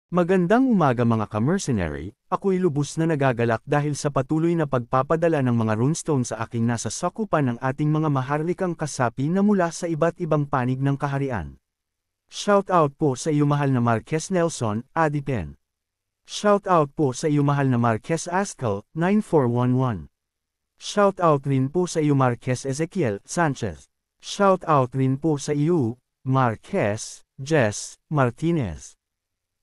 Magandang umaga mga ka-mercenary, ako'y lubos na nagagalak dahil sa patuloy na pagpapadala ng mga runestone sa aking nasa sakupan ng ating mga maharlikang kasapi na mula sa iba't ibang panig ng kaharian. Shout out po sa iyo mahal na Marquez Nelson, Adipen. Shout out po sa iyo mahal na Marquez Ascal, 9411. Shout out rin po sa iyo Marquez Ezekiel Sanchez. Shout out rin po sa iyo, Marquez Jess Martinez.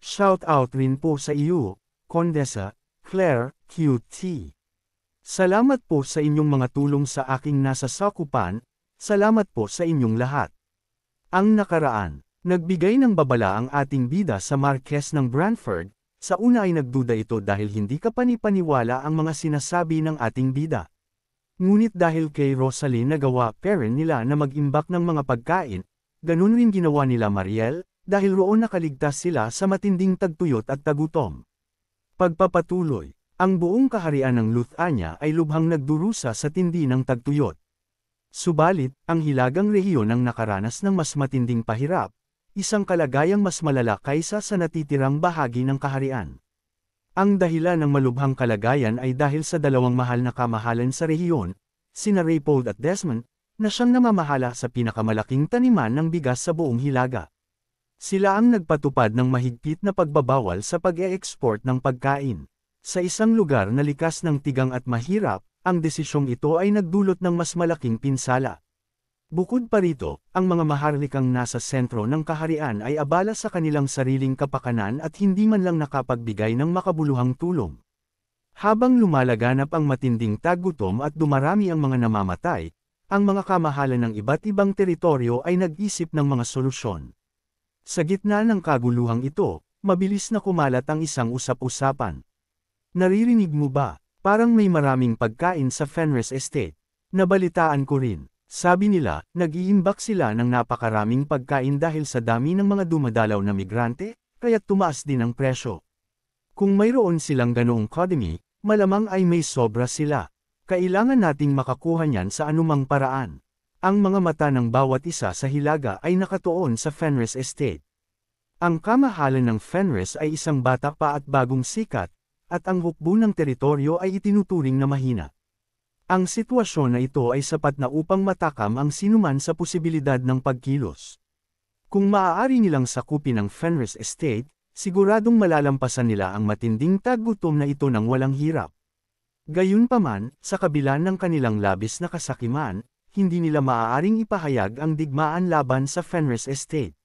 Shout out rin po sa iyo, Condesa Claire QT. Salamat po sa inyong mga tulong sa aking nasa sakupan, salamat po sa inyong lahat. Ang nakaraan, nagbigay ng babala ang ating bida sa Marquez ng Brantford, sa una ay nagduda ito dahil hindi kapani-paniwala ang mga sinasabi ng ating bida. Ngunit dahil kay Rosalie nagawa parent nila na mag-imbak ng mga pagkain, ganun rin ginawa nila Mariel, dahil roon nakaligtas sila sa matinding tagtuyot at tagutom. Pagpapatuloy, ang buong kaharian ng Luthania ay lubhang nagdurusa sa tindi ng tagtuyot. Subalit, ang hilagang rehiyon ang nakaranas ng mas matinding pahirap, isang kalagayang mas malala kaysa sa natitirang bahagi ng kaharian. Ang dahilan ng malubhang kalagayan ay dahil sa dalawang mahal na kamahalan sa rehiyon, sina Raypold at Desmond, na siyang namamahala sa pinakamalaking taniman ng bigas sa buong hilaga. Sila ang nagpatupad ng mahigpit na pagbabawal sa pag-e-export ng pagkain. Sa isang lugar na likas ng tigang at mahirap, ang desisyong ito ay nagdulot ng mas malaking pinsala. Bukod pa rito, ang mga maharlikang nasa sentro ng kaharian ay abala sa kanilang sariling kapakanan at hindi man lang nakapagbigay ng makabuluhang tulong. Habang lumalaganap ang matinding tagutom at dumarami ang mga namamatay, ang mga kamahalan ng iba't ibang teritoryo ay nag-isip ng mga solusyon. Sa gitna ng kaguluhang ito, mabilis na kumalat ang isang usap-usapan. Naririnig mo ba? Parang may maraming pagkain sa Fenris Estate. Nabalitaan ko rin. Sabi nila, nag-iimbak sila ng napakaraming pagkain dahil sa dami ng mga dumadalaw na migrante, kaya't tumaas din ang presyo. Kung mayroon silang ganoong economy, malamang ay may sobra sila. Kailangan nating makakuha niyan sa anumang paraan. Ang mga mata ng bawat isa sa hilaga ay nakatuon sa Fenris Estate. Ang kamahalan ng Fenris ay isang bata pa at bagong sikat, at ang hukbo ng teritoryo ay itinuturing na mahina. Ang sitwasyon na ito ay sapat na upang matakam ang sinuman sa posibilidad ng pagkilos. Kung maaari nilang sakupin ang Fenris Estate, siguradong malalampasan nila ang matinding tagutom na ito ng walang hirap. Gayunpaman, sa kabila ng kanilang labis na kasakiman, hindi nila maaaring ipahayag ang digmaan laban sa Fenris Estate.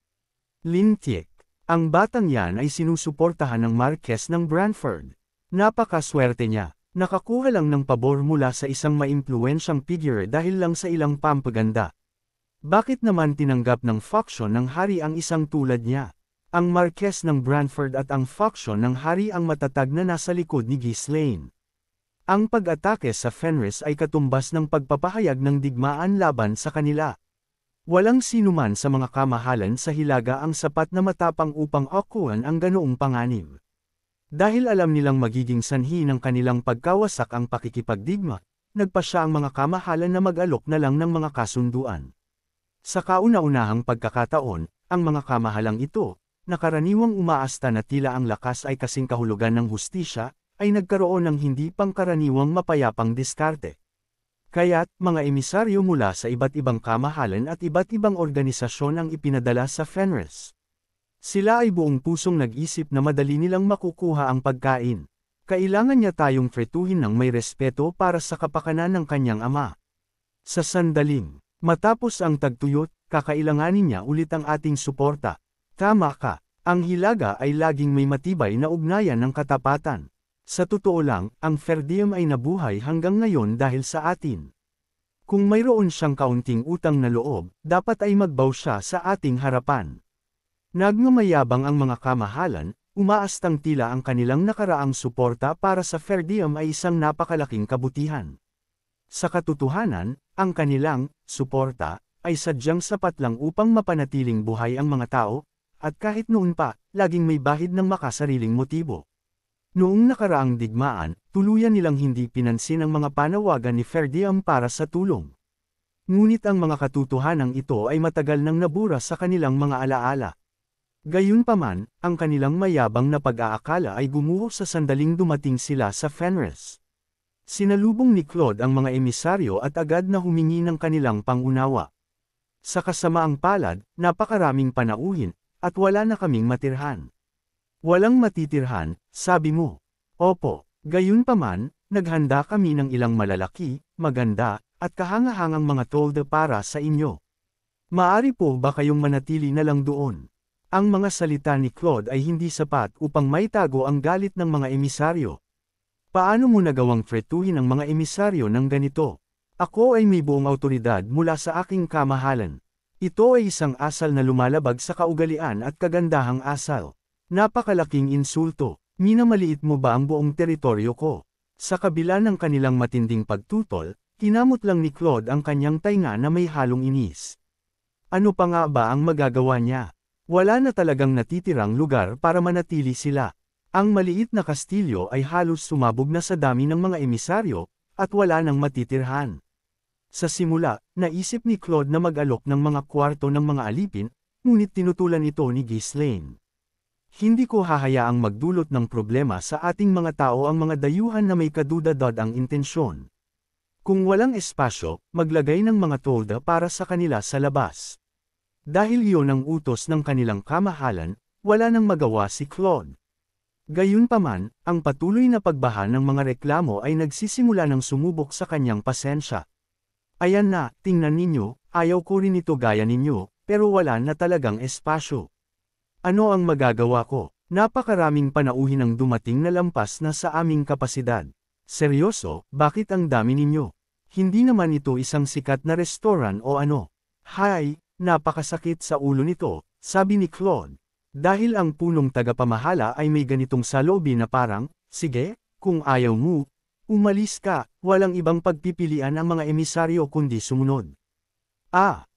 Lin Tiek, ang batang yan ay sinusuportahan ng Marquez ng Brantford. Napakaswerte niya, nakakuha lang ng pabor mula sa isang maimpluwensyang figure dahil lang sa ilang pampaganda. Bakit naman tinanggap ng faction ng hari ang isang tulad niya? Ang Marquez ng Brantford at ang faction ng hari ang matatag na nasa likod ni Ghislaine. Ang pag-atake sa Fenris ay katumbas ng pagpapahayag ng digmaan laban sa kanila. Walang sinuman sa mga kamahalan sa hilaga ang sapat na matapang upang akuan ang ganoong panganib. Dahil alam nilang magiging sanhi ng kanilang pagkawasak ang pakikipagdigma, nagpasya ang mga kamahalan na mag-alok na lang ng mga kasunduan. Sa kauna-unahang pagkakataon, ang mga kamahalang ito, na karaniwang umaasta na tila ang lakas ay kasing kahulugan ng hustisya, ay nagkaroon ng hindi pangkaraniwang mapayapang diskarte. Kaya't, mga emisaryo mula sa iba't ibang kamahalan at iba't ibang organisasyon ang ipinadala sa Fenris. Sila ay buong pusong nag-isip na madali nilang makukuha ang pagkain. Kailangan niya tayong tretuhin ng may respeto para sa kapakanan ng kanyang ama. Sa sandaling, matapos ang tagtuyot, kakailanganin niya ulit ang ating suporta. Tama ka, ang hilaga ay laging may matibay na ugnayan ng katapatan. Sa totoo lang, ang Ferdium ay nabuhay hanggang ngayon dahil sa atin. Kung mayroon siyang kaunting utang na loob, dapat ay magbaw siya sa ating harapan. Nagmamayabang ang mga kamahalan, umaastang tila ang kanilang nakaraang suporta para sa Ferdium ay isang napakalaking kabutihan. Sa katotohanan, ang kanilang suporta ay sadyang sapat lang upang mapanatiling buhay ang mga tao, at kahit noon pa, laging may bahid ng makasariling motibo. Noong nakaraang digmaan, tuluyan nilang hindi pinansin ang mga panawagan ni Ferdium para sa tulong. Ngunit ang mga katotohanang ito ay matagal nang nabura sa kanilang mga alaala. Gayunpaman, ang kanilang mayabang na pag-aakala ay gumuho sa sandaling dumating sila sa Fenris. Sinalubong ni Claude ang mga emisaryo at agad na humingi ng kanilang pangunawa. Sa kasamaang palad, napakaraming panauhin, at wala na kaming matirhan. Walang matitirhan, sabi mo. Opo, gayunpaman, naghanda kami ng ilang malalaki, maganda, at kahangahangang mga tolda para sa inyo. Maari po ba kayong manatili na lang doon? Ang mga salita ni Claude ay hindi sapat upang maitago ang galit ng mga emisaryo. Paano mo nagawang fretuhin ang mga emisaryo ng ganito? Ako ay may buong autoridad mula sa aking kamahalan. Ito ay isang asal na lumalabag sa kaugalian at kagandahang asal. Napakalaking insulto. Minamaliit mo ba ang buong teritoryo ko? Sa kabila ng kanilang matinding pagtutol, kinamot lang ni Claude ang kanyang tainga na may halong inis. Ano pa nga ba ang magagawa niya? Wala na talagang natitirang lugar para manatili sila. Ang maliit na kastilyo ay halos sumabog na sa dami ng mga emisaryo, at wala nang matitirhan. Sa simula, naisip ni Claude na mag-alok ng mga kwarto ng mga alipin, ngunit tinutulan ito ni Ghislaine. Hindi ko hahayaang magdulot ng problema sa ating mga tao ang mga dayuhan na may kadudad-ang intensyon. Kung walang espasyo, maglagay ng mga tolda para sa kanila sa labas. Dahil iyon ang utos ng kanilang kamahalan, wala nang magawa si Claude. Gayunpaman, ang patuloy na pagbaha ng mga reklamo ay nagsisimula ng sumubok sa kanyang pasensya. Ayan na, tingnan ninyo, ayaw ko rin ito gaya ninyo, pero wala na talagang espasyo. Ano ang magagawa ko? Napakaraming panauhin ang dumating na lampas na sa aming kapasidad. Seryoso, bakit ang dami ninyo? Hindi naman ito isang sikat na restoran o ano? Hay! Napakasakit sa ulo nito, sabi ni Claude. Dahil ang punong tagapamahala ay may ganitong saloobin na parang, sige, kung ayaw mo, umalis ka, walang ibang pagpipilian ang mga emisaryo kundi sumunod.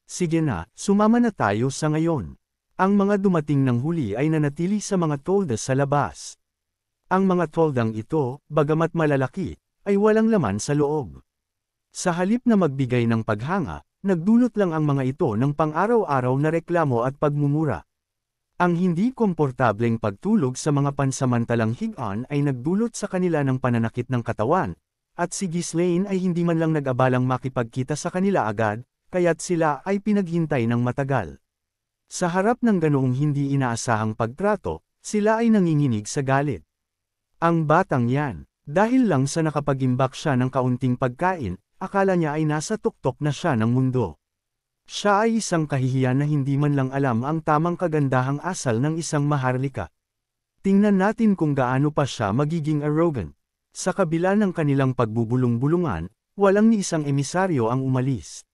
Sige na, sumama na tayo sa ngayon. Ang mga dumating ng huli ay nanatili sa mga tolda sa labas. Ang mga toldang ito, bagamat malalaki, ay walang laman sa loob. Sa halip na magbigay ng paghanga, nagdulot lang ang mga ito ng pang-araw-araw na reklamo at pagmumura. Ang hindi komportableng pagtulog sa mga pansamantalang higaan ay nagdulot sa kanila ng pananakit ng katawan, at si Ghislaine ay hindi man lang nag-abalang makipagkita sa kanila agad, kaya't sila ay pinaghintay ng matagal. Sa harap ng ganoong hindi inaasahang pagtrato, sila ay nanginginig sa galit. Ang batang yan, dahil lang sa nakapag-imbak siya ng kaunting pagkain, akala niya ay nasa tuktok na siya ng mundo. Siya ay isang kahihiyan na hindi man lang alam ang tamang kagandahang asal ng isang maharlika. Tingnan natin kung gaano pa siya magiging arrogant. Sa kabila ng kanilang pagbubulong-bulungan, walang ni isang emisaryo ang umalis.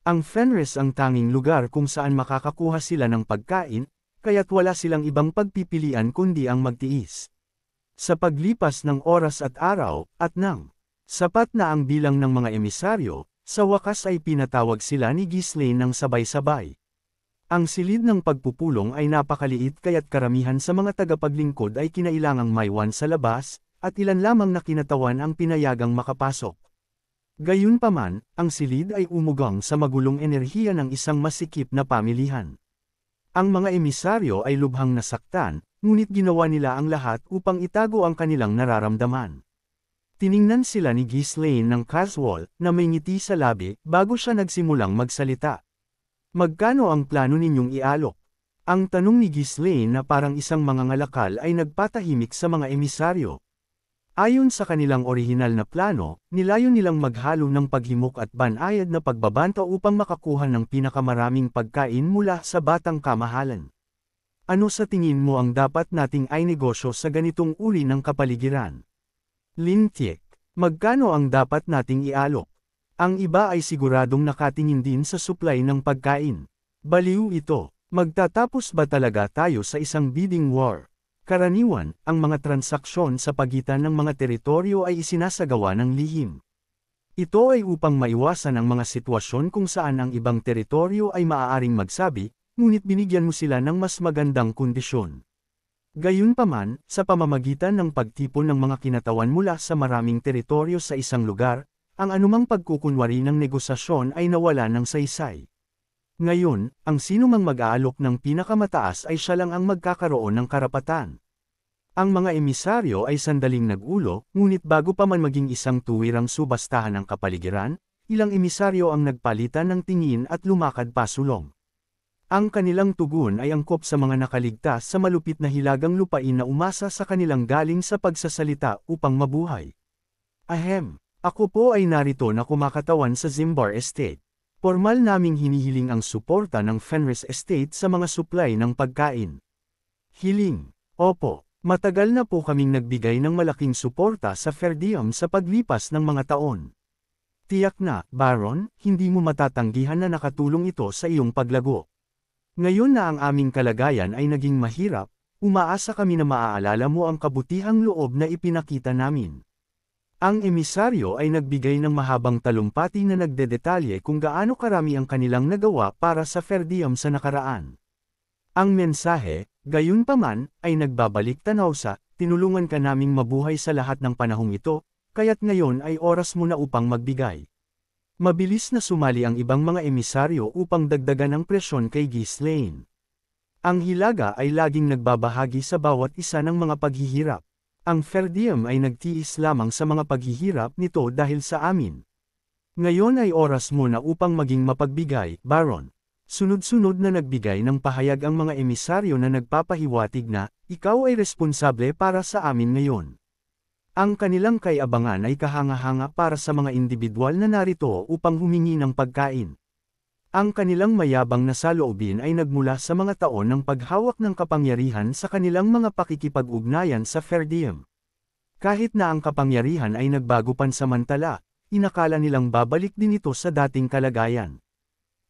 Ang Fenris ang tanging lugar kung saan makakakuha sila ng pagkain, kaya't wala silang ibang pagpipilian kundi ang magtiis. Sa paglipas ng oras at araw, at nang sapat na ang bilang ng mga emisaryo, sa wakas ay pinatawag sila ni Ghislaine ng sabay-sabay. Ang silid ng pagpupulong ay napakaliit kaya't karamihan sa mga tagapaglingkod ay kinailangang maiwan sa labas, at ilan lamang na kinatawan ang pinayagang makapasok. Gayunpaman, ang silid ay umugang sa magulong enerhiya ng isang masikip na pamilihan. Ang mga emisaryo ay lubhang nasaktan, ngunit ginawa nila ang lahat upang itago ang kanilang nararamdaman. Tiningnan sila ni Ghislaine ng casual, na may ngiti sa labi, bago siya nagsimulang magsalita. Magkano ang plano ninyong ialok? Ang tanong ni Ghislaine na parang isang mangangalakal ay nagpatahimik sa mga emisaryo. Ayon sa kanilang orihinal na plano, nilayon nilang maghalo ng paghimok at banayad na pagbabanta upang makakuha ng pinakamaraming pagkain mula sa batang kamahalan. Ano sa tingin mo ang dapat nating ay negosyo sa ganitong uri ng kapaligiran? Lintiek, magkano ang dapat nating ialok? Ang iba ay siguradong nakatingin din sa supply ng pagkain. Baliw ito, magtatapos ba talaga tayo sa isang bidding war? Karaniwan, ang mga transaksyon sa pagitan ng mga teritoryo ay isinasagawa ng lihim. Ito ay upang maiwasan ang mga sitwasyon kung saan ang ibang teritoryo ay maaaring magsabi, ngunit binigyan mo sila ng mas magandang kondisyon. Gayunpaman, sa pamamagitan ng pagtipon ng mga kinatawan mula sa maraming teritoryo sa isang lugar, ang anumang pagkukunwari ng negosasyon ay nawala ng saysay. Ngayon, ang sinumang mag-aalok ng pinakamataas ay siya lang ang magkakaroon ng karapatan. Ang mga emisaryo ay sandaling nag-ulo, ngunit bago pa man maging isang tuwirang subastahan ng kapaligiran, ilang emisaryo ang nagpalitan ng tingin at lumakad pasulong. Ang kanilang tugon ay angkop sa mga nakaligtas sa malupit na hilagang lupain na umasa sa kanilang galing sa pagsasalita upang mabuhay. Ahem, ako po ay narito na kumakatawan sa Zimbar Estate. Formal naming hinihiling ang suporta ng Fenris Estate sa mga supply ng pagkain. Hiling, opo, matagal na po kaming nagbigay ng malaking suporta sa Ferdium sa paglipas ng mga taon. Tiyak na, Baron, hindi mo matatanggihan na nakatulong ito sa iyong paglago. Ngayon na ang aming kalagayan ay naging mahirap, umaasa kami na maaalala mo ang kabutihang loob na ipinakita namin. Ang emisaryo ay nagbigay ng mahabang talumpati na nagdedetalye kung gaano karami ang kanilang nagawa para sa Ferdium sa nakaraan. Ang mensahe, gayunpaman, ay nagbabalik tanaw sa, tinulungan ka naming mabuhay sa lahat ng panahong ito, kaya't ngayon ay oras mo na upang magbigay. Mabilis na sumali ang ibang mga emisaryo upang dagdagan ang presyon kay Ghislaine. Ang hilaga ay laging nagbabahagi sa bawat isa ng mga paghihirap. Ang Ferdium ay nagtiis lamang sa mga paghihirap nito dahil sa amin. Ngayon ay oras mo na upang maging mapagbigay, Baron. Sunod-sunod na nagbigay ng pahayag ang mga emisaryo na nagpapahiwatig na, ikaw ay responsable para sa amin ngayon. Ang kanilang kaiabangan ay kahanga-hanga para sa mga individual na narito upang humingi ng pagkain. Ang kanilang mayabang na saloobin ay nagmula sa mga taon ng paghawak ng kapangyarihan sa kanilang mga pakikipag-ugnayan sa Ferdium. Kahit na ang kapangyarihan ay nagbago pansamantala, inakala nilang babalik din ito sa dating kalagayan.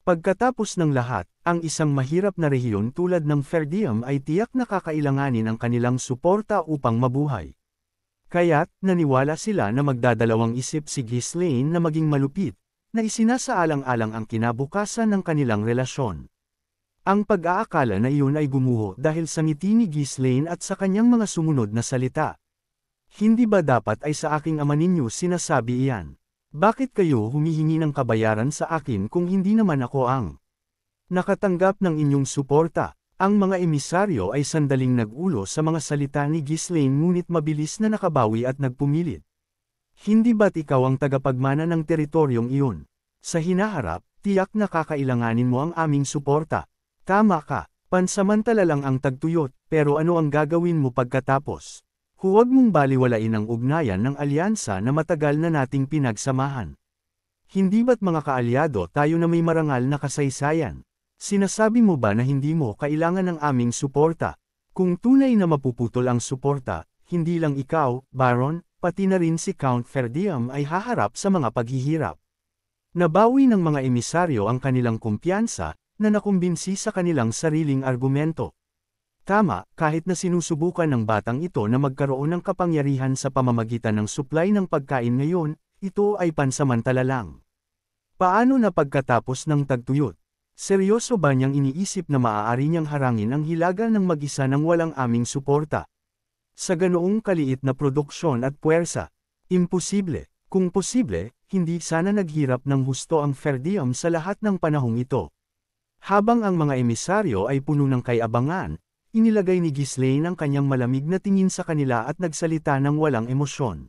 Pagkatapos ng lahat, ang isang mahirap na rehiyon tulad ng Ferdium ay tiyak na kakailanganin ang kanilang suporta upang mabuhay. Kaya't, naniwala sila na magdadalawang isip si Ghislaine na maging malupit, na isinasaalang-alang ang kinabukasan ng kanilang relasyon. Ang pag-aakala na iyon ay gumuho dahil sa ngiti ni Ghislaine at sa kanyang mga sumunod na salita. Hindi ba dapat ay sa aking ama ninyo sinasabi iyan? Bakit kayo humihingi ng kabayaran sa akin kung hindi naman ako ang nakatanggap ng inyong suporta? Ang mga emisaryo ay sandaling nag-ulo sa mga salita ni Ghislaine ngunit mabilis na nakabawi at nagpumilit. Hindi ba't ikaw ang tagapagmana ng teritoryong iyon? Sa hinaharap, tiyak na kakailanganin mo ang aming suporta. Tama ka, pansamantala lang ang tagtuyot, pero ano ang gagawin mo pagkatapos? Huwag mong baliwalain ang ugnayan ng alyansa na matagal na nating pinagsamahan. Hindi ba't mga kaalyado tayo na may marangal na kasaysayan? Sinasabi mo ba na hindi mo kailangan ng aming suporta? Kung tunay na mapuputol ang suporta, hindi lang ikaw, Baron, pati na rin si Count Ferdium ay haharap sa mga paghihirap. Nabawi ng mga emisaryo ang kanilang kumpiyansa, na nakumbinsi sa kanilang sariling argumento. Tama, kahit na sinusubukan ng batang ito na magkaroon ng kapangyarihan sa pamamagitan ng supply ng pagkain ngayon, ito ay pansamantala lang. Paano na pagkatapos ng tagtuyot? Seryoso ba niyang iniisip na maaari niyang harangin ang hilaga ng mag-isa nang walang aming suporta? Sa ganoong kaliit na produksyon at puwersa, imposible. Kung posible, hindi sana naghirap ng husto ang Ferdium sa lahat ng panahong ito. Habang ang mga emisaryo ay puno ng kaiabangan, inilagay ni Ghislaine ang kanyang malamig na tingin sa kanila at nagsalita ng walang emosyon.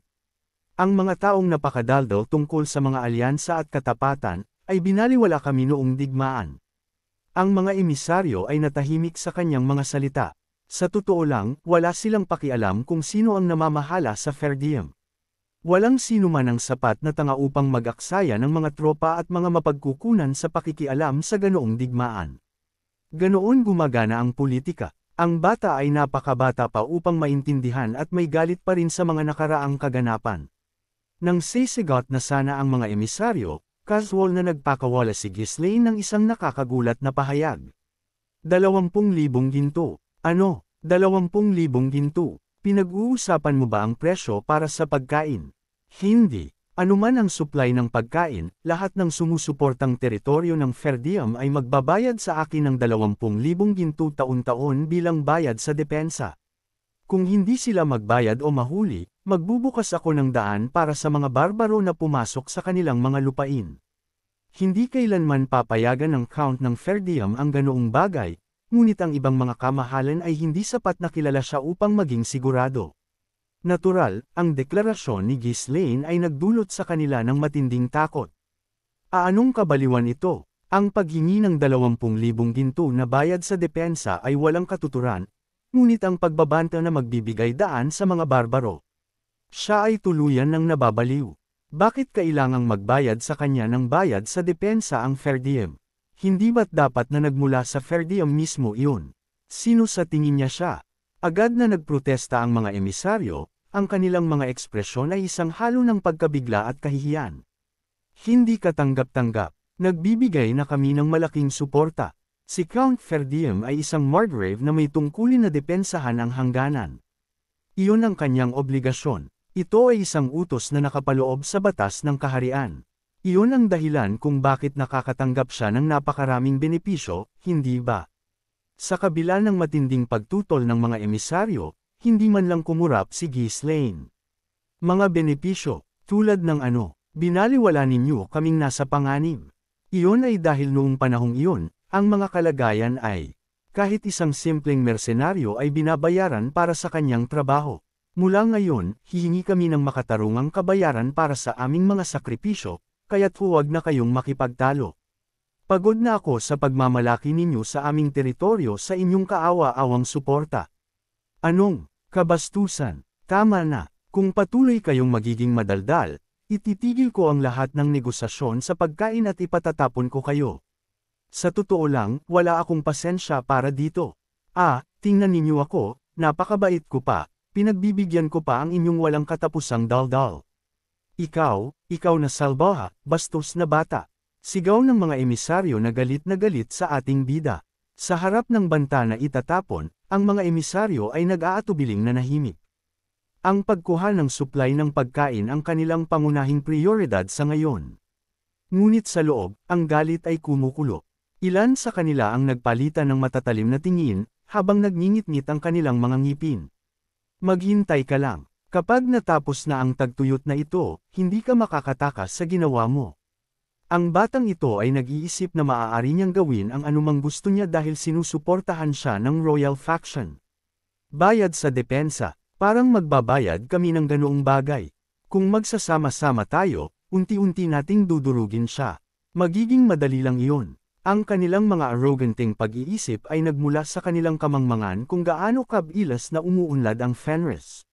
Ang mga taong napakadaldaw tungkol sa mga alyansa at katapatan, ay binaliwala kami noong digmaan. Ang mga emisaryo ay natahimik sa kanyang mga salita. Sa totoo lang, wala silang pakialam kung sino ang namamahala sa Ferdium. Walang sino man ang sapat na tanga upang mag-aksaya ng mga tropa at mga mapagkukunan sa pakikialam sa ganoong digmaan. Ganoon gumagana ang politika. Ang bata ay napakabata pa upang maintindihan at may galit pa rin sa mga nakaraang kaganapan. Nang sisigot na sana ang mga emisaryo, casual na nagpakawala si Ghislaine ng isang nakakagulat na pahayag. 20,000 ginto. Ano? 20,000 ginto. Pinag-uusapan mo ba ang presyo para sa pagkain? Hindi. Anuman ang supply ng pagkain, lahat ng sumusuportang teritoryo ng Ferdium ay magbabayad sa akin ng 20,000 ginto taon-taon bilang bayad sa depensa. Kung hindi sila magbayad o mahuli, magbubukas ako ng daan para sa mga barbaro na pumasok sa kanilang mga lupain. Hindi kailanman papayagan ng Count ng Ferdium ang ganoong bagay, ngunit ang ibang mga kamahalan ay hindi sapat na kilala siya upang maging sigurado. Natural, ang deklarasyon ni Ghislaine ay nagdulot sa kanila ng matinding takot. Anong kabaliwan ito? Ang paghingi ng 20,000 ginto na bayad sa depensa ay walang katuturan, ngunit ang pagbabanta na magbibigay daan sa mga barbaro. Siya ay tuluyan ng nababaliw. Bakit kailangang magbayad sa kanya ng bayad sa depensa ang Ferdium? Hindi ba't dapat na nagmula sa Ferdium mismo iyon? Sino sa tingin niya siya? Agad na nagprotesta ang mga emisaryo, ang kanilang mga ekspresyon ay isang halo ng pagkabigla at kahihiyan. Hindi katanggap-tanggap. Nagbibigay na kami ng malaking suporta. Si Count Ferdium ay isang margrave na may tungkulin na depensahan ang hangganan. Iyon ang kanyang obligasyon. Ito ay isang utos na nakapaloob sa batas ng kaharian. Iyon ang dahilan kung bakit nakakatanggap siya ng napakaraming benepisyo, hindi ba? Sa kabila ng matinding pagtutol ng mga emisaryo, hindi man lang kumurap si Ghislaine. Mga benepisyo, tulad ng ano, binaliwala ninyo kaming nasa panganib. Iyon ay dahil noong panahong iyon, ang mga kalagayan ay, kahit isang simpleng mersenaryo ay binabayaran para sa kanyang trabaho. Mula ngayon, hihingi kami ng makatarungang kabayaran para sa aming mga sakripisyo, kaya't huwag na kayong makipagtalo. Pagod na ako sa pagmamalaki ninyo sa aming teritoryo sa inyong kaawa-awang suporta. Anong kabastusan? Tama na, kung patuloy kayong magiging madaldal, ititigil ko ang lahat ng negosasyon sa pagkain at ipatatapon ko kayo. Sa totoo lang, wala akong pasensya para dito. Tingnan ninyo ako, napakabait ko pa, pinagbibigyan ko pa ang inyong walang katapusang daldal. Ikaw na salbaha, bastos na bata. Sigaw ng mga emisaryo na galit sa ating bida. Sa harap ng banta na itatapon, ang mga emisaryo ay nag-aatubiling na nahimik. Ang pagkuha ng supply ng pagkain ang kanilang pangunahing prioridad sa ngayon. Ngunit sa loob, ang galit ay kumukulo. Ilan sa kanila ang nagpalitan ng matatalim na tingin, habang nagngingit-ngit ang kanilang mga ngipin. Maghintay ka lang. Kapag natapos na ang tagtuyot na ito, hindi ka makakatakas sa ginawa mo. Ang batang ito ay nag-iisip na maaari niyang gawin ang anumang gusto niya dahil sinusuportahan siya ng Royal Faction. Bayad sa depensa. Parang magbabayad kami ng ganoong bagay. Kung magsasama-sama tayo, unti-unti nating dudurugin siya. Magiging madali lang iyon. Ang kanilang mga arroganting pag-iisip ay nagmula sa kanilang kamangmangan kung gaano kabilas na umuunlad ang Fenris.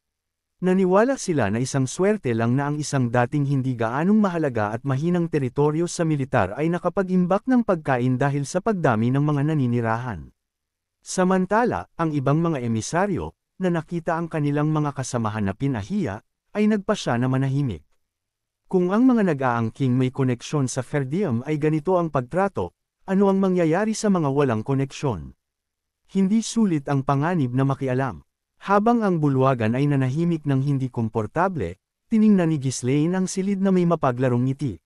Naniwala sila na isang swerte lang na ang isang dating hindi gaanong mahalaga at mahinang teritoryo sa militar ay nakapag-imbak ng pagkain dahil sa pagdami ng mga naninirahan. Samantala, ang ibang mga emisaryo, na nakita ang kanilang mga kasamahan na pinahiya, ay nagpasya na manahimik. Kung ang mga nag-aangking may koneksyon sa Ferdium ay ganito ang pagtrato, ano ang mangyayari sa mga walang koneksyon? Hindi sulit ang panganib na makialam. Habang ang bulwagan ay nanahimik ng hindi komportable, tiningnan ni Ghislaine ang silid na may mapaglarong ngiti.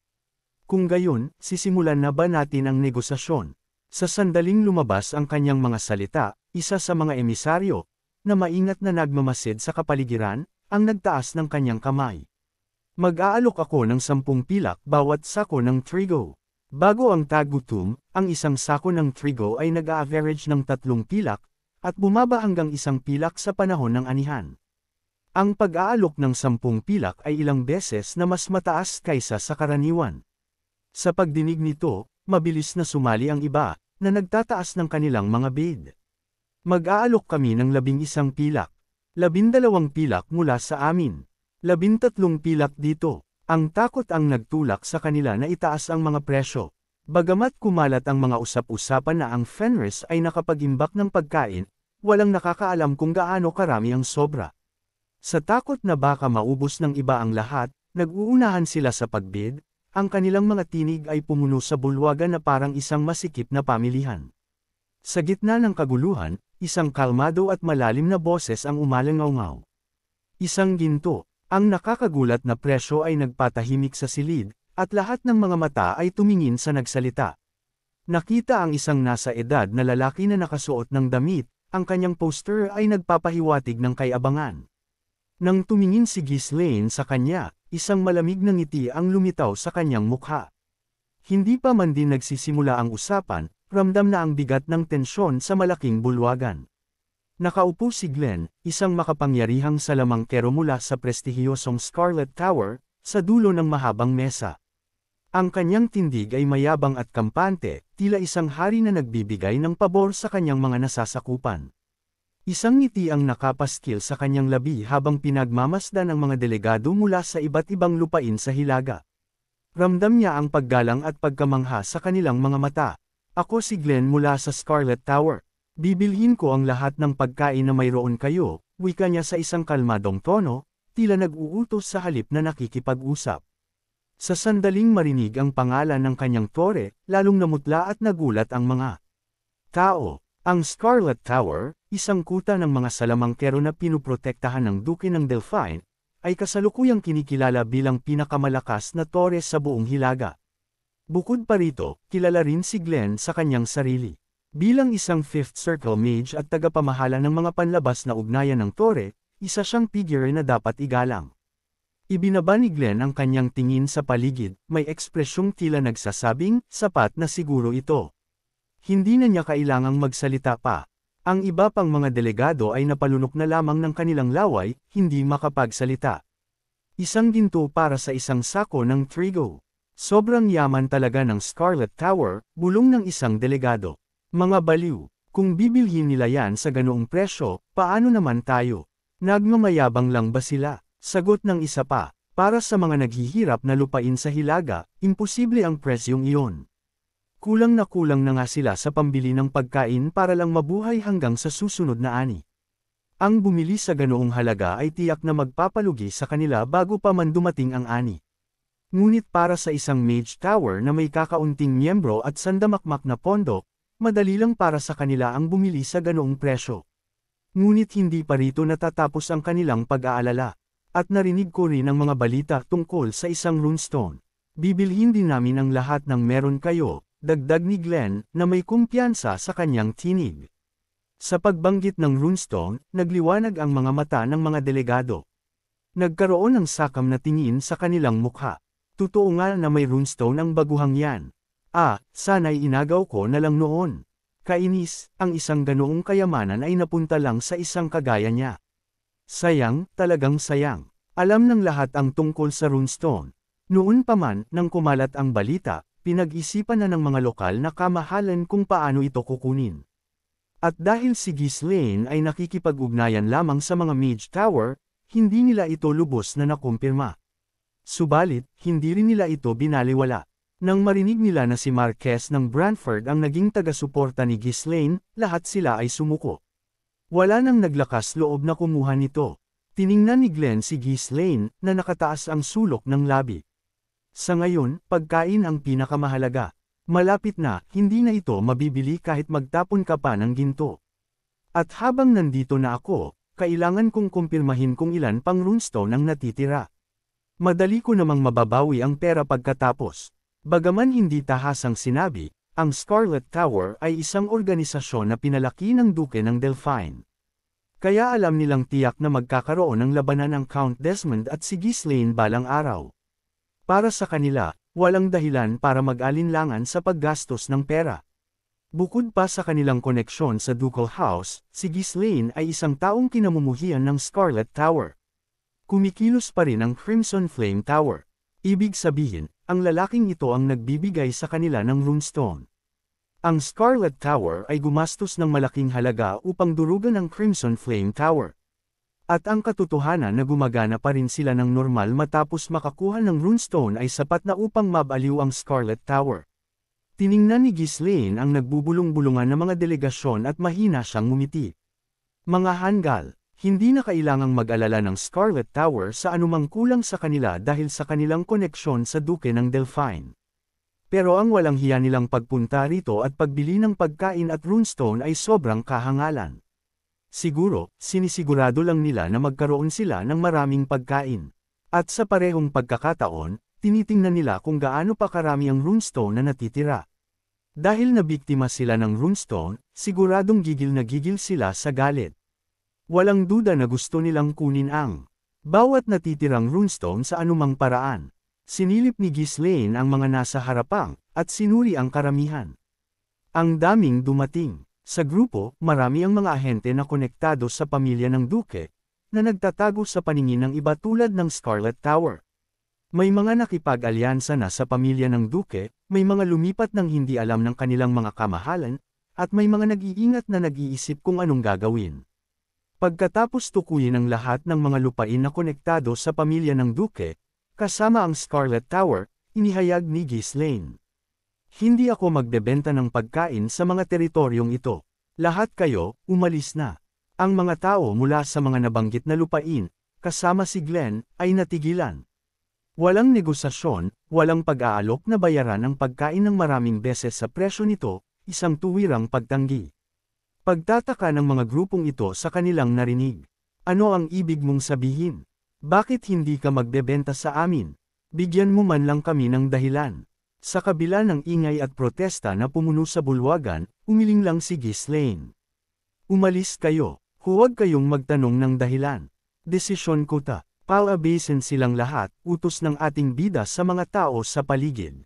Kung gayon, sisimulan na ba natin ang negosasyon? Sa sandaling lumabas ang kanyang mga salita, isa sa mga emisaryo, na maingat na nagmamasid sa kapaligiran, ang nagtaas ng kanyang kamay. Mag-aalok ako ng 10 pilak bawat sako ng trigo. Bago ang tagutom, ang isang sako ng trigo ay nag-a-average ng 3 pilak, at bumaba hanggang 1 pilak sa panahon ng anihan. Ang pag-aalok ng 10 pilak ay ilang beses na mas mataas kaysa sa karaniwan. Sa pagdinig nito, mabilis na sumali ang iba, na nagtataas ng kanilang mga bid. Mag-aalok kami ng 11 pilak. 12 pilak mula sa amin. 13 pilak dito. Ang takot ang nagtulak sa kanila na itaas ang mga presyo. Bagamat kumalat ang mga usap-usapan na ang Fenris ay nakapag-imbak ng pagkain, walang nakakaalam kung gaano karami ang sobra. Sa takot na baka maubos ng iba ang lahat, nag-uunahan sila sa pagbid, ang kanilang mga tinig ay pumuno sa bulwagan na parang isang masikip na pamilihan. Sa gitna ng kaguluhan, isang kalmado at malalim na boses ang umalangaw-ngaw. Isang ginto, ang nakakagulat na presyo ay nagpatahimik sa silid, at lahat ng mga mata ay tumingin sa nagsalita. Nakita ang isang nasa edad na lalaki na nakasuot ng damit, ang kanyang poster ay nagpapahiwatig ng kayabangan. Nang tumingin si Ghislaine sa kanya, isang malamig na ngiti ang lumitaw sa kanyang mukha. Hindi pa man din nagsisimula ang usapan, ramdam na ang bigat ng tensyon sa malaking bulwagan. Nakaupo si Glenn, isang makapangyarihang salamangkero mula sa prestihiyosong Scarlet Tower, sa dulo ng mahabang mesa. Ang kanyang tindig ay mayabang at kampante, tila isang hari na nagbibigay ng pabor sa kanyang mga nasasakupan. Isang ngiti ang nakapaskil sa kanyang labi habang pinagmamasdan ang mga delegado mula sa iba't ibang lupain sa Hilaga. Ramdam niya ang paggalang at pagkamangha sa kanilang mga mata. Ako si Glenn mula sa Scarlet Tower. Bibilhin ko ang lahat ng pagkain na mayroon kayo, wika niya sa isang kalmadong tono, tila nag-uutos sa halip na nakikipag-usap. Sa sandaling marinig ang pangalan ng kanyang tore, lalong namutla at nagulat ang mga tao. Ang Scarlet Tower, isang kuta ng mga salamangkero na pinuprotektahan ng Duke ng Delphine, ay kasalukuyang kinikilala bilang pinakamalakas na tore sa buong Hilaga. Bukod pa rito, kilala rin si Glenn sa kanyang sarili. Bilang isang Fifth Circle Mage at tagapamahala ng mga panlabas na ugnayan ng tore, isa siyang figure na dapat igalang. Ibinaba ni Glenn ang kanyang tingin sa paligid, may ekspresyong tila nagsasabing, sapat na siguro ito. Hindi na niya kailangang magsalita pa. Ang iba pang mga delegado ay napalunok na lamang ng kanilang laway, hindi makapagsalita. Isang ginto para sa isang sako ng trigo. Sobrang yaman talaga ng Scarlet Tower, bulong ng isang delegado. Mga baliw, kung bibilhin nila yan sa ganoong presyo, paano naman tayo? Nagmamayabang lang ba sila? Sagot ng isa pa, para sa mga naghihirap na lupain sa Hilaga, imposible ang presyong iyon. Kulang na nga sila sa pambili ng pagkain para lang mabuhay hanggang sa susunod na ani. Ang bumili sa ganoong halaga ay tiyak na magpapalugi sa kanila bago pa man dumating ang ani. Ngunit para sa isang Mage Tower na may kakaunting miyembro at sandamakmak na pondo, madali lang para sa kanila ang bumili sa ganoong presyo. Ngunit hindi pa rito natatapos ang kanilang pag-aalala. At narinig ko rin ang mga balita tungkol sa isang runestone. Bibilhin din namin ang lahat ng meron kayo, dagdag ni Glenn, na may kumpiyansa sa kanyang tinig. Sa pagbanggit ng runestone, nagliwanag ang mga mata ng mga delegado. Nagkaroon ng sakam na tingin sa kanilang mukha. Totoo nga na may runestone ang baguhang yan. Sana'y inagaw ko na lang noon. Kainis, ang isang ganoong kayamanan ay napunta lang sa isang kagaya niya. Sayang, talagang sayang. Alam ng lahat ang tungkol sa runestone. Noon pa man, nang kumalat ang balita, pinag-isipan na ng mga lokal na kamahalan kung paano ito kukunin. At dahil si Ghislaine ay nakikipag-ugnayan lamang sa mga Mage Tower, hindi nila ito lubos na nakumpirma. Subalit, hindi rin nila ito binaliwala. Nang marinig nila na si Marquess ng Branford ang naging taga-suporta ni Ghislaine, lahat sila ay sumuko. Wala nang naglakas loob na kumuha nito. Tiningnan ni Glenn si Ghislaine, na nakataas ang sulok ng labi. Sa ngayon, pagkain ang pinakamahalaga. Malapit na, hindi na ito mabibili kahit magtapon ka pa ng ginto. At habang nandito na ako, kailangan kong kumpirmahin kung ilan pang runestone ang natitira. Madali ko namang mababawi ang pera pagkatapos. Bagaman hindi tahasang sinabi, ang Scarlet Tower ay isang organisasyon na pinalaki ng Duke ng Delphine. Kaya alam nilang tiyak na magkakaroon ng labanan ang Count Desmond at si Ghislaine balang araw. Para sa kanila, walang dahilan para mag-alinlangan sa paggastos ng pera. Bukod pa sa kanilang koneksyon sa Ducal House, si Ghislaine ay isang taong kinamumuhian ng Scarlet Tower. Kumikilos pa rin ang Crimson Flame Tower. Ibig sabihin, ang lalaking ito ang nagbibigay sa kanila ng runestone. Ang Scarlet Tower ay gumastos ng malaking halaga upang durugan ang Crimson Flame Tower. At ang katotohanan na gumagana pa rin sila ng normal matapos makakuha ng runestone ay sapat na upang mabaliw ang Scarlet Tower. Tiningnan ni Ghislaine ang nagbubulong-bulungan na mga delegasyon at mahina siyang ngumiti. Mga hanggal. Hindi na kailangang mag-alala ng Scarlet Tower sa anumang kulang sa kanila dahil sa kanilang koneksyon sa Duke ng Delphine. Pero ang walang hiya nilang pagpunta rito at pagbili ng pagkain at runestone ay sobrang kahangalan. Siguro, sinisigurado lang nila na magkaroon sila ng maraming pagkain. At sa parehong pagkakataon, tinitingnan nila kung gaano pa karami ang runestone na natitira. Dahil nabiktima sila ng runestone, siguradong gigil na gigil sila sa galit. Walang duda na gusto nilang kunin ang bawat natitirang runestone sa anumang paraan. Sinilip ni Ghislaine ang mga nasa harapang, at sinuri ang karamihan. Ang daming dumating. Sa grupo, marami ang mga ahente na konektado sa pamilya ng Duke, na nagtatago sa paningin ng iba tulad ng Scarlet Tower. May mga nakipag-alyansa na sa pamilya ng Duke, may mga lumipat ng hindi alam ng kanilang mga kamahalan, at may mga nag-iingat na nag-iisip kung anong gagawin. Pagkatapos tukuyin ang lahat ng mga lupain na konektado sa pamilya ng Duke, kasama ang Scarlet Tower, inihayag ni Ghislaine. Hindi ako magbebenta ng pagkain sa mga teritoryong ito. Lahat kayo, umalis na. Ang mga tao mula sa mga nabanggit na lupain, kasama si Glenn, ay natigilan. Walang negosasyon, walang pag-aalok na bayaran ang pagkain ng maraming beses sa presyo nito, isang tuwirang pagtanggi. Pagtataka ng mga grupong ito sa kanilang narinig. Ano ang ibig mong sabihin? Bakit hindi ka magbebenta sa amin? Bigyan mo man lang kami ng dahilan. Sa kabila ng ingay at protesta na pumuno sa bulwagan, umiling lang si Ghislaine. Umalis kayo, huwag kayong magtanong ng dahilan. Desisyon ko ta. Palabasin silang lahat, utos ng ating bida sa mga tao sa paligid.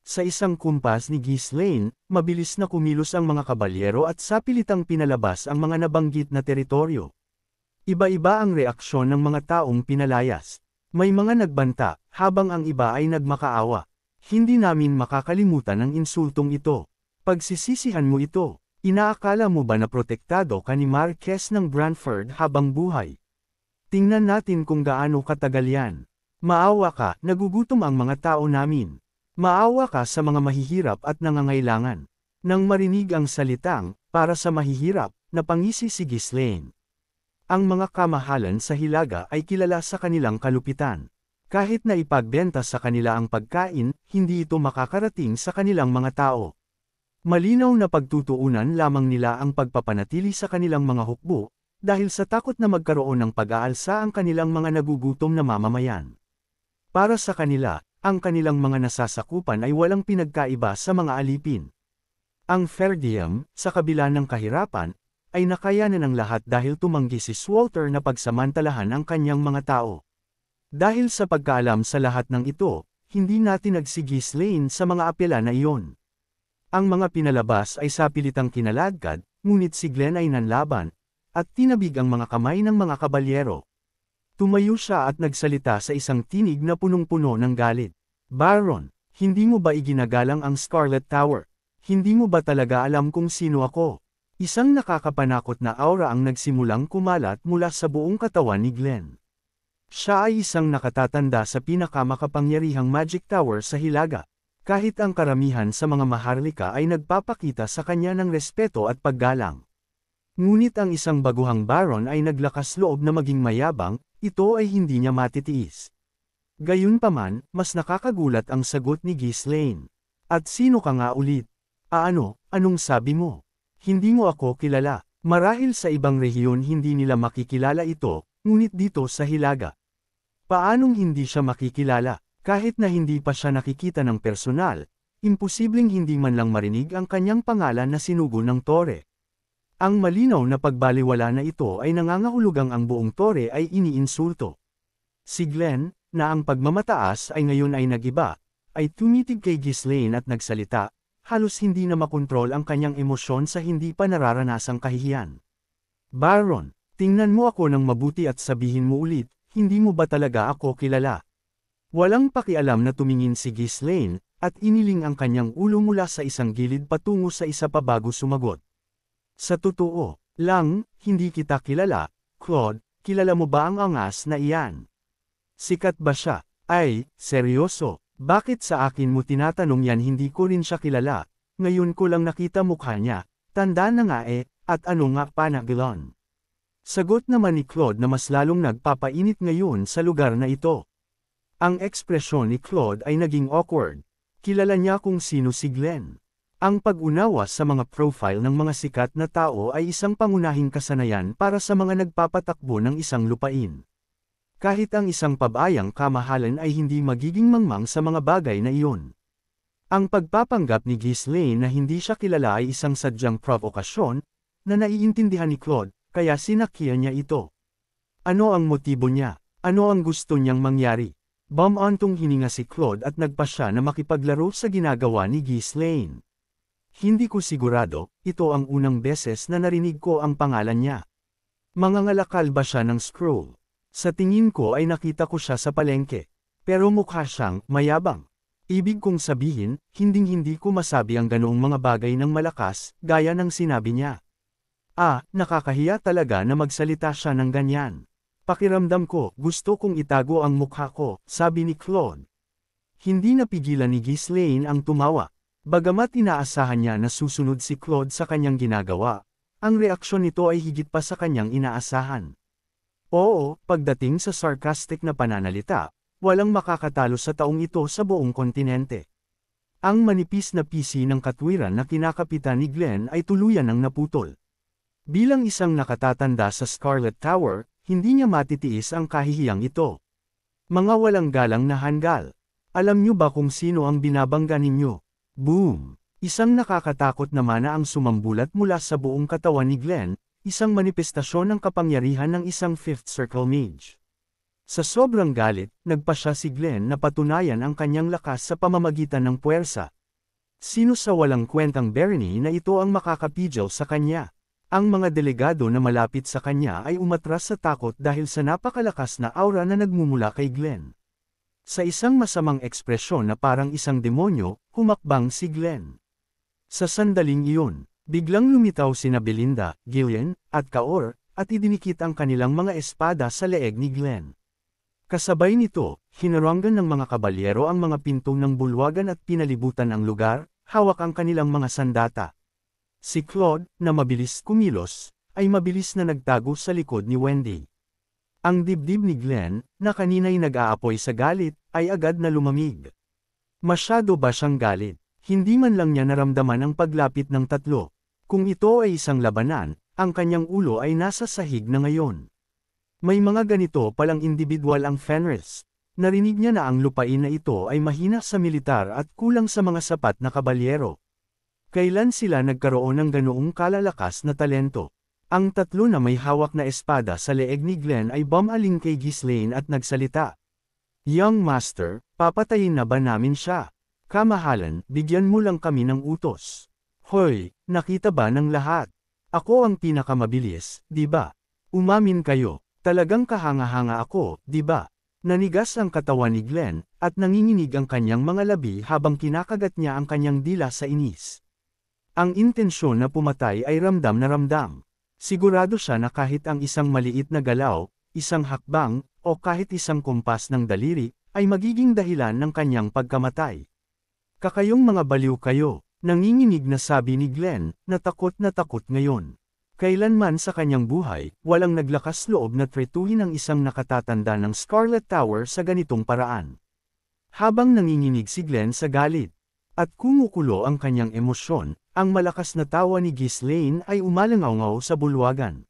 Sa isang kumpas ni Ghislaine, mabilis na kumilos ang mga kabalyero at sapilitang pinalabas ang mga nabanggit na teritoryo. Iba-iba ang reaksyon ng mga taong pinalayas. May mga nagbanta, habang ang iba ay nagmakaawa. Hindi namin makakalimutan ang insultong ito. Pagsisisihan mo ito. Inaakala mo ba na protektado ka ni Marquess ng Branford habang buhay? Tingnan natin kung gaano katagal yan. Maawa ka, nagugutom ang mga tao namin. Maawa ka sa mga mahihirap at nangangailangan. Nang marinig ang salitang, para sa mahihirap, napangisi si Ghislaine. Ang mga kamahalan sa Hilaga ay kilala sa kanilang kalupitan. Kahit na ipagbenta sa kanila ang pagkain, hindi ito makakarating sa kanilang mga tao. Malinaw na pagtutuunan lamang nila ang pagpapanatili sa kanilang mga hukbo, dahil sa takot na magkaroon ng pag-aalsa ang kanilang mga nagugutom na mamamayan. Para sa kanila, ang kanilang mga nasasakupan ay walang pinagkaiba sa mga alipin. Ang fair diem, sa kabila ng kahirapan, ay nakayanan ng lahat dahil tumanggi si Swalter na pagsamantalahan ang kanyang mga tao. Dahil sa pagkaalam sa lahat ng ito, hindi natin nagsigis lane sa mga apela na iyon. Ang mga pinalabas ay sapilitang kinaladkad, ngunit si Glenn ay nanlaban, at tinabig ang mga kamay ng mga kabalyero. Tumayo siya at nagsalita sa isang tinig na punong-puno ng galit. Baron, hindi mo ba iginagalang ang Scarlet Tower? Hindi mo ba talaga alam kung sino ako? Isang nakakapanakot na aura ang nagsimulang kumalat mula sa buong katawan ni Glenn. Siya ay isang nakatatanda sa pinakamakapangyarihang Magic Tower sa Hilaga. Kahit ang karamihan sa mga maharlika ay nagpapakita sa kanya ng respeto at paggalang. Ngunit ang isang baguhang baron ay naglakas loob na maging mayabang, ito ay hindi niya matitiis. Gayunpaman, mas nakakagulat ang sagot ni Ghislaine. At sino ka nga ulit? Anong sabi mo? Hindi mo ako kilala. Marahil sa ibang rehiyon hindi nila makikilala ito, ngunit dito sa Hilaga. Paanong hindi siya makikilala? Kahit na hindi pa siya nakikita ng personal, imposibleng hindi man lang marinig ang kanyang pangalan na sinugo ng tore. Ang malinaw na pagbaliwala na ito ay nangangahulugang ang buong tore ay iniinsulto. Si Glenn, na ang pagmamataas ay ngayon ay nagiba, ay tumitig kay Ghislaine at nagsalita, halos hindi na makontrol ang kanyang emosyon sa hindi pa nararanasang kahihiyan. Baron, tingnan mo ako ng mabuti at sabihin mo ulit, hindi mo ba talaga ako kilala? Walang pakialam na tumingin si Ghislaine, at iniling ang kanyang ulo mula sa isang gilid patungo sa isa pa bago sumagot. Sa totoo lang, hindi kita kilala, Claude, kilala mo ba ang angas na iyan? Sikat ba siya? Ay, seryoso, bakit sa akin mo tinatanong yan? Hindi ko rin siya kilala, ngayon ko lang nakita mukha niya, tanda na nga at ano nga Panaglon? Sagot naman ni Claude na mas lalong nagpapainit ngayon sa lugar na ito. Ang ekspresyon ni Claude ay naging awkward, kilala niya kung sino si Glenn. Ang pag-unawa sa mga profile ng mga sikat na tao ay isang pangunahing kasanayan para sa mga nagpapatakbo ng isang lupain. Kahit ang isang pabayang kamahalan ay hindi magiging mangmang sa mga bagay na iyon. Ang pagpapanggap ni Ghislaine na hindi siya kilala ay isang sadyang provokasyon, na naiintindihan ni Claude, kaya sinakyan niya ito. Ano ang motibo niya? Ano ang gusto niyang mangyari? Bumantong hininga si Claude at nagpa siya na makipaglaro sa ginagawa ni Ghislaine. Hindi ko sigurado, ito ang unang beses na narinig ko ang pangalan niya. Mangangalakal ba siya ng scroll? Sa tingin ko ay nakita ko siya sa palengke. Pero mukha siyang mayabang. Ibig kong sabihin, hinding-hindi ko masabi ang ganoong mga bagay ng malakas, gaya ng sinabi niya. Nakakahiya talaga na magsalita siya ng ganyan. Pakiramdam ko, gusto kong itago ang mukha ko, sabi ni Claude. Hindi napigilan ni Ghislaine ang tumawa. Bagamat inaasahan niya na susunod si Claude sa kanyang ginagawa, ang reaksyon nito ay higit pa sa kanyang inaasahan. Oo, pagdating sa sarcastic na pananalita, walang makakatalo sa taong ito sa buong kontinente. Ang manipis na pisi ng katwiran na kinakapitan ni Glenn ay tuluyan ng naputol. Bilang isang nakatatanda sa Scarlet Tower, hindi niya matitiis ang kahihiyang ito. Mga walang galang na hanggal. Alam niyo ba kung sino ang binabangga ninyo? Boom! Isang nakakatakot na mana ang sumambulat mula sa buong katawan ni Glenn, isang manifestasyon ng kapangyarihan ng isang Fifth Circle Mage. Sa sobrang galit, nagpa siya si Glenn na patunayan ang kanyang lakas sa pamamagitan ng puwersa. Sino sa walang kwentang Bernie na ito ang makakapigil sa kanya? Ang mga delegado na malapit sa kanya ay umatras sa takot dahil sa napakalakas na aura na nagmumula kay Glenn. Sa isang masamang ekspresyon na parang isang demonyo, humakbang si Glenn. Sa sandaling iyon, biglang lumitaw sina Belinda, Gillian, at Kaor, at idinikit ang kanilang mga espada sa leeg ni Glenn. Kasabay nito, hinaranggan ng mga kabalyero ang mga pinto ng bulwagan at pinalibutan ang lugar, hawak ang kanilang mga sandata. Si Claude, na mabilis kumilos, ay mabilis na nagtago sa likod ni Wendy. Ang dibdib ni Glenn, na kanina'y nag-aapoy sa galit, ay agad na lumamig. Masyado ba siyang galit? Hindi man lang niya naramdaman ang paglapit ng tatlo. Kung ito ay isang labanan, ang kanyang ulo ay nasa sahig na ngayon. May mga ganito palang individual ang Fenris. Narinig niya na ang lupain na ito ay mahina sa militar at kulang sa mga sapat na kabalyero. Kailan sila nagkaroon ng ganoong kalalakas na talento? Ang tatlo na may hawak na espada sa leeg ni Glenn ay bumaling kay Ghislaine at nagsalita. Young Master, papatayin na ba namin siya? Kamahalan, bigyan mo lang kami ng utos. Hoy, nakita ba ng lahat? Ako ang pinakamabilis, di ba? Umamin kayo, talagang kahanga-hanga ako, di ba? Nanigas ang katawan ni Glenn, at nanginginig ang kanyang mga labi habang kinakagat niya ang kanyang dila sa inis. Ang intensyon na pumatay ay ramdam na ramdam. Sigurado siya na kahit ang isang maliit na galaw, isang hakbang, o kahit isang kumpas ng daliri, ay magiging dahilan ng kanyang pagkamatay. Kakayong mga baliw kayo, nanginginig na sabi ni Glenn, na takot ngayon. Kailanman sa kanyang buhay, walang naglakas loob na tretuhin ang isang nakatatanda ng Scarlet Tower sa ganitong paraan. Habang nanginginig si Glenn sa galit, at kumukulo ang kanyang emosyon, ang malakas na tawa ni Ghislaine ay umalangaw sa bulwagan.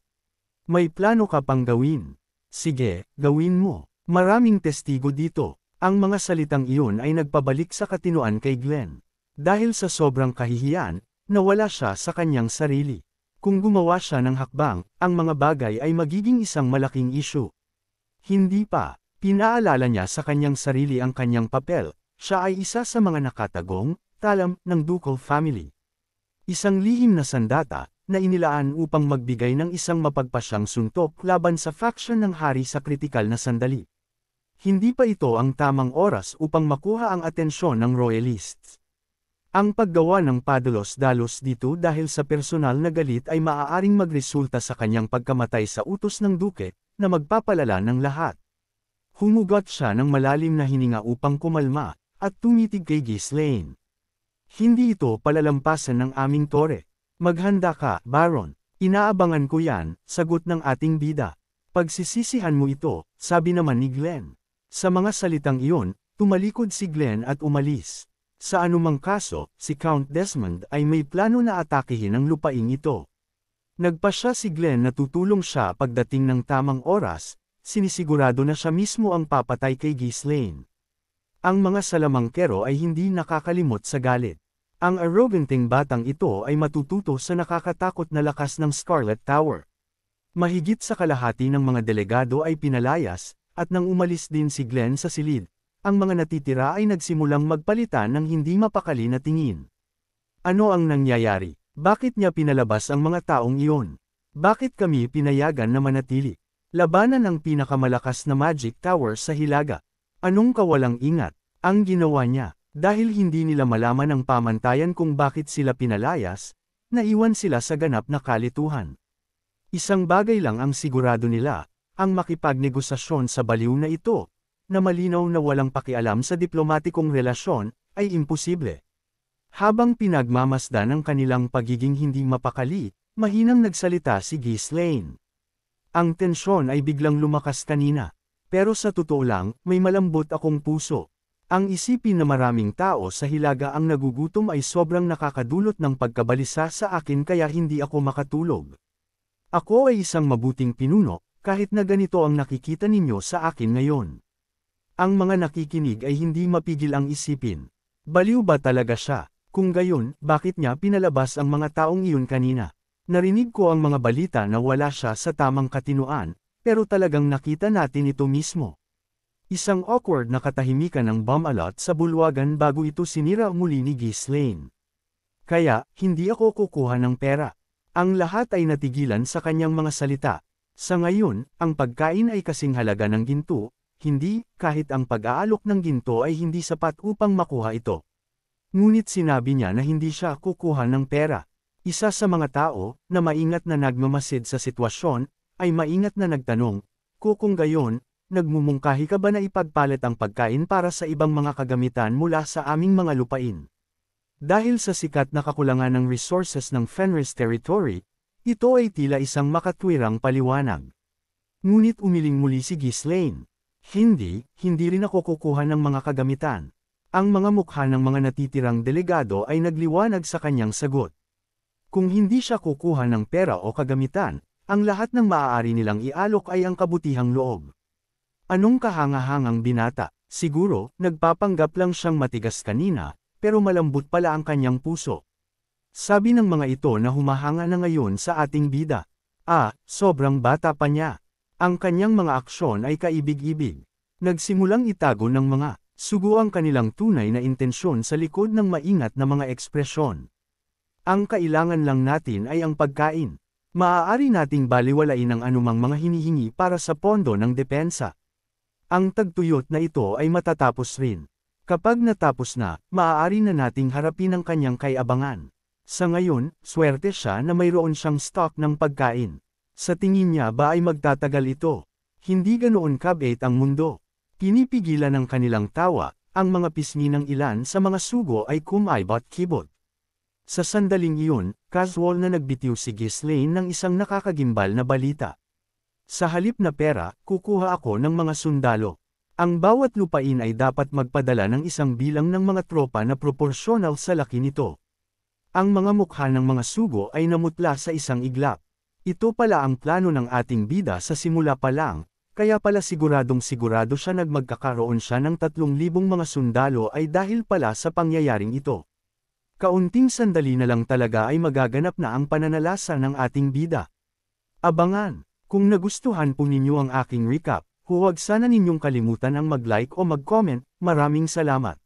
May plano ka pang gawin. Sige, gawin mo. Maraming testigo dito. Ang mga salitang iyon ay nagpabalik sa katinoan kay Glenn. Dahil sa sobrang kahihiyan, nawala siya sa kanyang sarili. Kung gumawa siya ng hakbang, ang mga bagay ay magiging isang malaking issue. Hindi pa, pinaalala niya sa kanyang sarili ang kanyang papel, siya ay isa sa mga nakatagong, talam, ng ducal family. Isang lihim na sandata, na inilaan upang magbigay ng isang mapagpasyang suntok laban sa faction ng hari sa kritikal na sandali. Hindi pa ito ang tamang oras upang makuha ang atensyon ng royalists. Ang paggawa ng padalos-dalos dito dahil sa personal na galit ay maaaring magresulta sa kanyang pagkamatay sa utos ng duke, na magpapalala ng lahat. Humugot siya ng malalim na hininga upang kumalma, at tumitig kay Ghislaine. Hindi ito palalampasan ng aming tore. Maghanda ka, Baron. Inaabangan ko yan, sagot ng ating bida. Pagsisisihan mo ito, sabi naman ni Glenn. Sa mga salitang iyon, tumalikod si Glenn at umalis. Sa anumang kaso, si Count Desmond ay may plano na atakihin ang lupaing ito. Nagpa siya si Glenn na tutulong siya pagdating ng tamang oras, sinisigurado na siya mismo ang papatay kay Ghislaine. Ang mga salamangkero ay hindi nakakalimot sa galit. Ang arroganting batang ito ay matututo sa nakakatakot na lakas ng Scarlet Tower. Mahigit sa kalahati ng mga delegado ay pinalayas, at nang umalis din si Glenn sa silid, ang mga natitira ay nagsimulang magpalitan ng hindi mapakali na tingin. Ano ang nangyayari? Bakit niya pinalabas ang mga taong iyon? Bakit kami pinayagan na manatili? Labanan ang pinakamalakas na magic tower sa Hilaga. Anong kawalang ingat ang ginawa niya? Dahil hindi nila malaman ang pamantayan kung bakit sila pinalayas, naiwan sila sa ganap na kalituhan. Isang bagay lang ang sigurado nila, ang makipagnegosasyon sa baliw na ito, na malinaw na walang pakialam sa diplomatikong relasyon, ay imposible. Habang pinagmamasdan ang kanilang pagiging hindi mapakali, mahinang nagsalita si Ghislaine. Ang tensyon ay biglang lumakas kanina. Pero sa totoo lang, may malambot akong puso. Ang isipin na maraming tao sa Hilaga ang nagugutom ay sobrang nakakadulot ng pagkabalisa sa akin kaya hindi ako makatulog. Ako ay isang mabuting pinuno, kahit na ganito ang nakikita ninyo sa akin ngayon. Ang mga nakikinig ay hindi mapigil ang isipin. Baliw ba talaga siya? Kung gayon, bakit niya pinalabas ang mga taong iyon kanina? Narinig ko ang mga balita na wala siya sa tamang katinuan, pero talagang nakita natin ito mismo. Isang awkward na katahimikan ng bomb-alot sa bulwagan bago ito sinira muli ni Ghislaine. Kaya, hindi ako kukuha ng pera. Ang lahat ay natigilan sa kanyang mga salita. Sa ngayon, ang pagkain ay kasing halaga ng ginto, hindi, kahit ang pag-aalok ng ginto ay hindi sapat upang makuha ito. Ngunit sinabi niya na hindi siya kukuha ng pera. Isa sa mga tao, na maingat na nagmamasid sa sitwasyon, ay maingat na nagtanong, kung gayon, nagmumungkahi ka ba na ipagpalit ang pagkain para sa ibang mga kagamitan mula sa aming mga lupain? Dahil sa sikat na kakulangan ng resources ng Fenris Territory, ito ay tila isang makatwirang paliwanag. Ngunit umiling muli si Ghislaine. Hindi rin ako kukuha ng mga kagamitan. Ang mga mukha ng mga natitirang delegado ay nagliwanag sa kanyang sagot. Kung hindi siya kukuha ng pera o kagamitan, ang lahat ng maaari nilang ialok ay ang kabutihang loob. Anong kahangahangang binata? Siguro, nagpapanggap lang siyang matigas kanina, pero malambot pala ang kanyang puso. Sabi ng mga ito na humahanga na ngayon sa ating bida. Sobrang bata pa niya. Ang kanyang mga aksyon ay kaibig-ibig. Nagsimulang itago ng mga sugo ang kanilang tunay na intensyon sa likod ng maingat na mga ekspresyon. Ang kailangan lang natin ay ang pagkain. Maaari nating baliwalain ang anumang mga hinihingi para sa pondo ng depensa. Ang tagtuyot na ito ay matatapos rin. Kapag natapos na, maaari na nating harapin ang kanyang kaiabangan. Sa ngayon, swerte siya na mayroon siyang stock ng pagkain. Sa tingin niya ba ay magtatagal ito? Hindi ganoon kabait ang mundo. Pinipigilan ng kanilang tawa, ang mga pisngi ng ilan sa mga sugo ay kumaibot-kibot. Sa sandaling iyon, casual na nagbitiw si Ghislaine ng isang nakakagimbal na balita. Sa halip na pera, kukuha ako ng mga sundalo. Ang bawat lupain ay dapat magpadala ng isang bilang ng mga tropa na proporsyonal sa laki nito. Ang mga mukha ng mga sugo ay namutla sa isang iglap. Ito pala ang plano ng ating bida sa simula pa lang, kaya pala siguradong sigurado siya magkakaroon siya ng 3,000 mga sundalo ay dahil pala sa pangyayaring ito. Kaunting sandali na lang talaga ay magaganap na ang pananalasa ng ating bida. Abangan! Kung nagustuhan po ninyo ang aking recap, huwag sana ninyong kalimutan ang mag-like o mag-comment. Maraming salamat.